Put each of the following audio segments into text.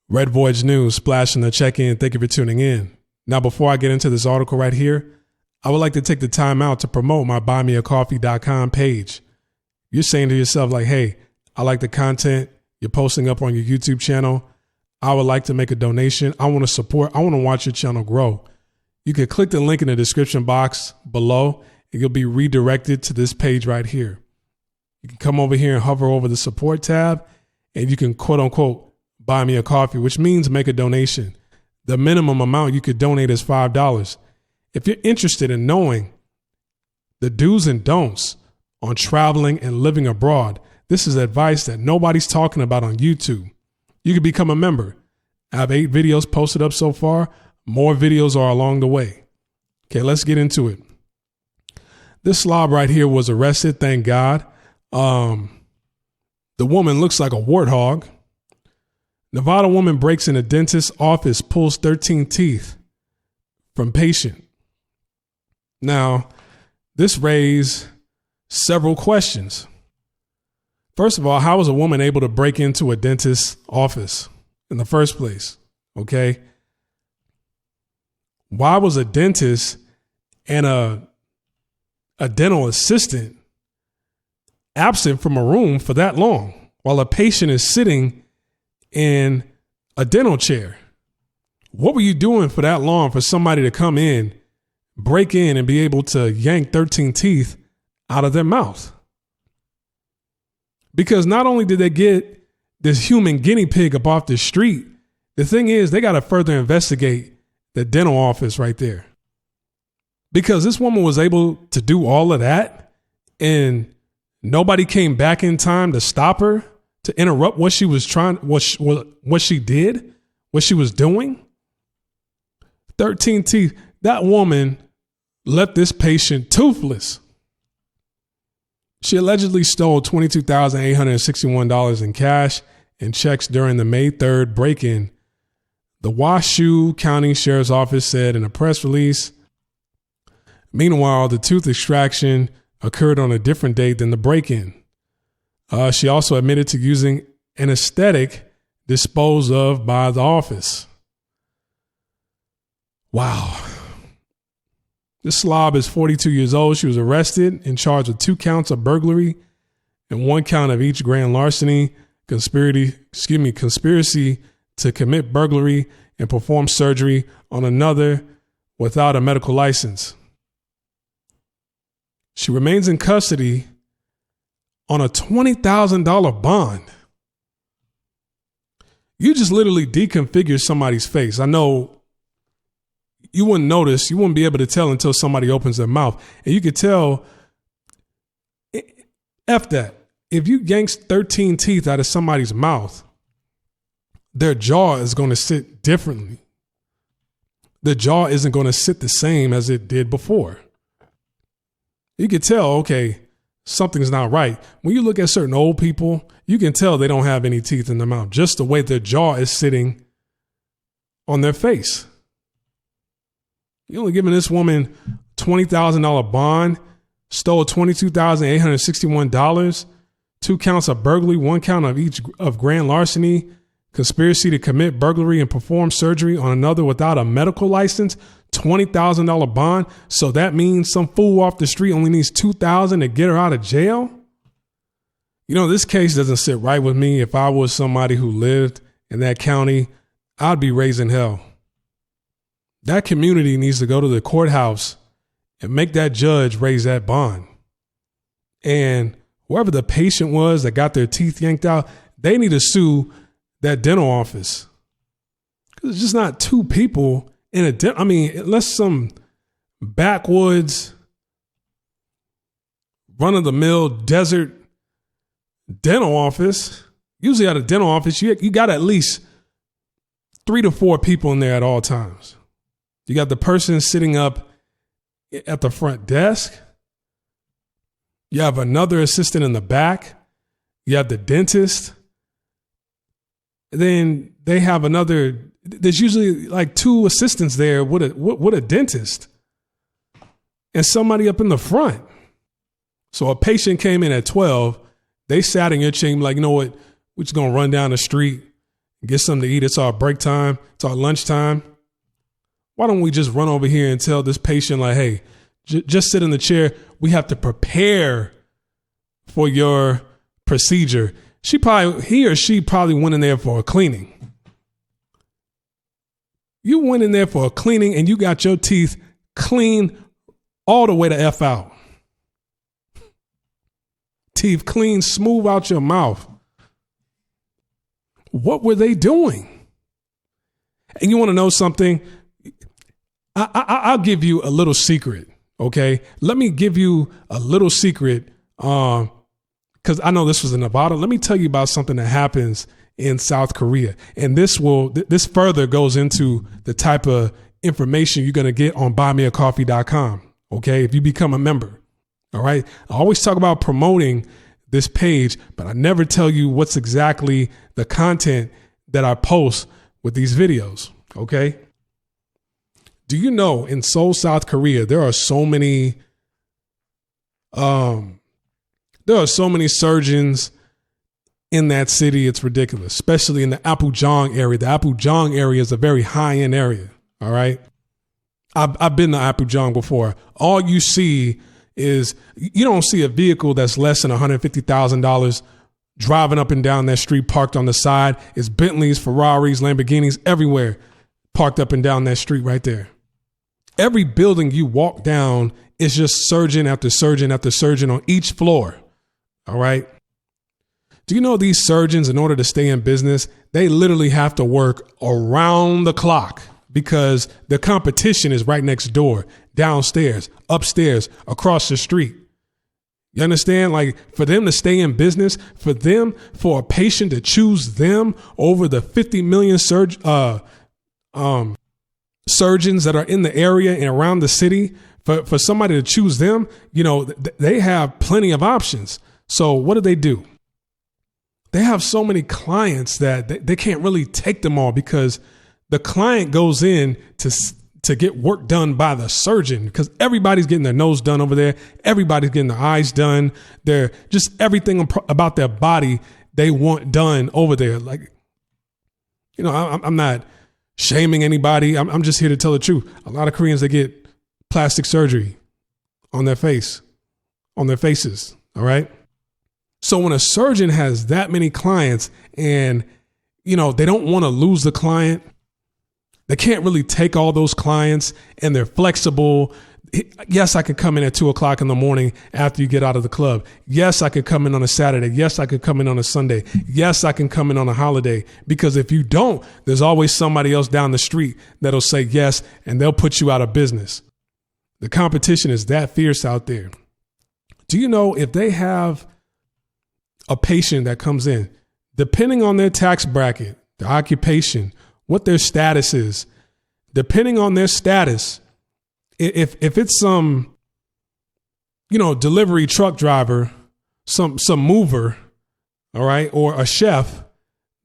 Red Voyage News, splashing the check-in. Thank you for tuning in. Now, before I get into this article right here, I would like to take the time out to promote my buymeacoffee.com page. You're saying to yourself like, hey, I like the content you're posting up on your YouTube channel. I would like to make a donation. I want to support. I want to watch your channel grow. You can click the link in the description box below and you'll be redirected to this page right here. You can come over here and hover over the support tab and you can quote unquote buy me a coffee, which means make a donation. The minimum amount you could donate is $5. If you're interested in knowing the do's and don'ts on traveling and living abroad, this is advice that nobody's talking about on YouTube. You can become a member. I have 8 videos posted up so far. More videos are along the way. Okay, let's get into it. This slob right here was arrested, thank God. The woman looks like a warthog. Nevada woman breaks in a dentist's office, pulls 13 teeth from patient. Now, this raised several questions. First of all, how was a woman able to break into a dentist's office in the first place? Okay. Why was a dentist and a dental assistant absent from a room for that long while a patient is sitting in a dental chair? What were you doing for that long for somebody to come in, break in, and be able to yank 13 teeth out of their mouth? Because not only did they get this human guinea pig up off the street, the thing is they got to further investigate the dental office right there. Because this woman was able to do all of that and nobody came back in time to stop her, to interrupt what she was trying, what she did, what she was doing. 13 teeth. That woman left this patient toothless. She allegedly stole $22,861 in cash and checks during the May 3rd break-in. The Washoe County Sheriff's Office said in a press release. Meanwhile, the tooth extraction occurred on a different date than the break-in. She also admitted to using anesthetic disposed of by the office. Wow. This slob is 42 years old. She was arrested and charged with 2 counts of burglary and 1 count of each grand larceny, conspiracy to commit burglary and perform surgery on another without a medical license. She remains in custody on a $20,000 bond. You just literally deconfigure somebody's face. I know you wouldn't notice, you wouldn't be able to tell until somebody opens their mouth. And you could tell, F that. If you yank 13 teeth out of somebody's mouth, their jaw is going to sit differently. The jaw isn't going to sit the same as it did before. You could tell, okay, something's not right. When you look at certain old people, you can tell they don't have any teeth in their mouth, just the way their jaw is sitting on their face. You're only giving this woman $20,000 bond, stole $22,861, 2 counts of burglary, 1 count of each of grand larceny, conspiracy to commit burglary and perform surgery on another without a medical license, $20,000 bond. So that means some fool off the street only needs $2,000 to get her out of jail. You know, this case doesn't sit right with me. If I was somebody who lived in that county, I'd be raising hell. That community needs to go to the courthouse and make that judge raise that bond. And whoever the patient was that got their teeth yanked out, they need to sue that dental office. Because it's just not 2 people in a dental. I mean, unless some backwoods, run-of-the-mill desert dental office. Usually at a dental office, you got at least 3 to 4 people in there at all times. You got the person sitting up at the front desk. You have another assistant in the back. You have the dentist. Then they have another. There's usually like 2 assistants there with a dentist and somebody up in the front. So a patient came in at 12. They sat in your chamber like, you know what? We're just going to run down the street get something to eat. It's our break time. It's our lunch time. Why don't we just run over here and tell this patient, like, hey, just sit in the chair. We have to prepare for your procedure. He or she probably went in there for a cleaning. You went in there for a cleaning and you got your teeth clean all the way to F out. Teeth clean, smooth out your mouth. What were they doing? And you want to know something? I'll give you a little secret, okay? Let me give you a little secret because I know this was in Nevada. Let me tell you about something that happens in South Korea. And this further goes into the type of information you're going to get on buymeacoffee.com, okay, if you become a member, all right? I always talk about promoting this page, but I never tell you what's exactly the content that I post with these videos, okay? Do you know in Seoul, South Korea, there are so many surgeons in that city. It's ridiculous, especially in the Apgujeong area. The Apgujeong area is a very high-end area, all right? I've been to Apgujeong before. All you see is, you don't see a vehicle that's less than $150,000 driving up and down that street parked on the side. It's Bentleys, Ferraris, Lamborghinis, everywhere parked up and down that street right there. Every building you walk down is just surgeon after surgeon after surgeon on each floor. All right. Do you know these surgeons, in order to stay in business, they literally have to work around the clock because the competition is right next door, downstairs, upstairs, across the street. You understand? Like, for them to stay in business, for a patient to choose them over the 50 million surgeons that are in the area and around the city, for somebody to choose them, you know, they have plenty of options. So what do? They have so many clients that they can't really take them all because the client goes in to get work done by the surgeon because everybody's getting their nose done over there. Everybody's getting their eyes done. They're just everything about their body they want done over there. Like, you know, I'm not shaming anybody. I'm just here to tell the truth. A lot of Koreans, they get plastic surgery on their faces. All right. So when a surgeon has that many clients and, you know, they don't want to lose the client, they can't really take all those clients and they're flexible. Yes, I could come in at 2:00 in the morning after you get out of the club. Yes, I could come in on a Saturday. Yes, I could come in on a Sunday. Yes, I can come in on a holiday. Because if you don't, there's always somebody else down the street that'll say yes, and they'll put you out of business. The competition is that fierce out there. Do you know if they have a patient that comes in, depending on their tax bracket, their occupation, what their status is, depending on their status, if it's some, you know, delivery truck driver, some mover, all right, or a chef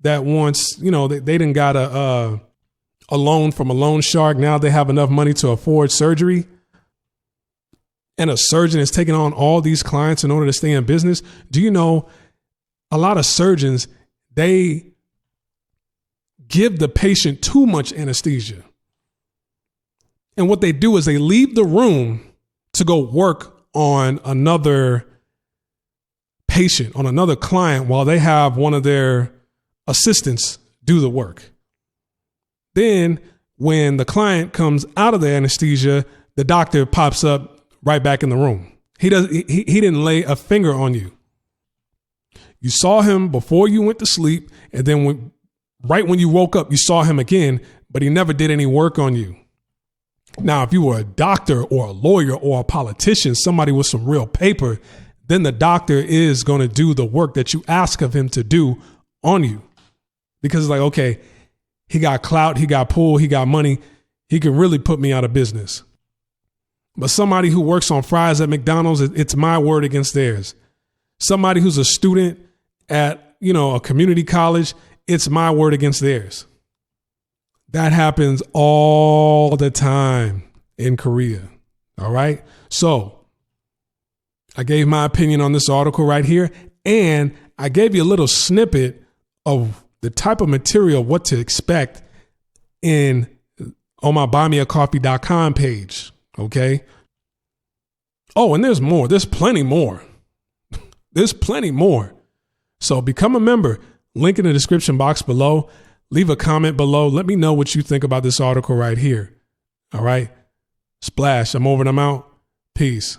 that wants, you know, they done got a loan from a loan shark. Now they have enough money to afford surgery. And a surgeon is taking on all these clients in order to stay in business. Do you know a lot of surgeons, they give the patient too much anesthesia. And what they do is they leave the room to go work on another patient, on another client, while they have one of their assistants do the work. Then when the client comes out of the anesthesia, the doctor pops up right back in the room. He didn't lay a finger on you. You saw him before you went to sleep, and then right when you woke up, you saw him again, but he never did any work on you. Now, if you were a doctor or a lawyer or a politician, somebody with some real paper, then the doctor is going to do the work that you ask of him to do on you. Because it's like, okay, he got clout, he got pull, he got money. He can really put me out of business. But somebody who works on fries at McDonald's, it's my word against theirs. Somebody who's a student at, you know, a community college, it's my word against theirs. That happens all the time in Korea. All right. So I gave my opinion on this article right here, and I gave you a little snippet of the type of material, what to expect on my buymeacoffee.com page. Okay. Oh, and there's more. There's plenty more. There's plenty more. So become a member. Link in the description box below. Leave a comment below. Let me know what you think about this article right here. All right. Splash. I'm over and I'm out. Peace.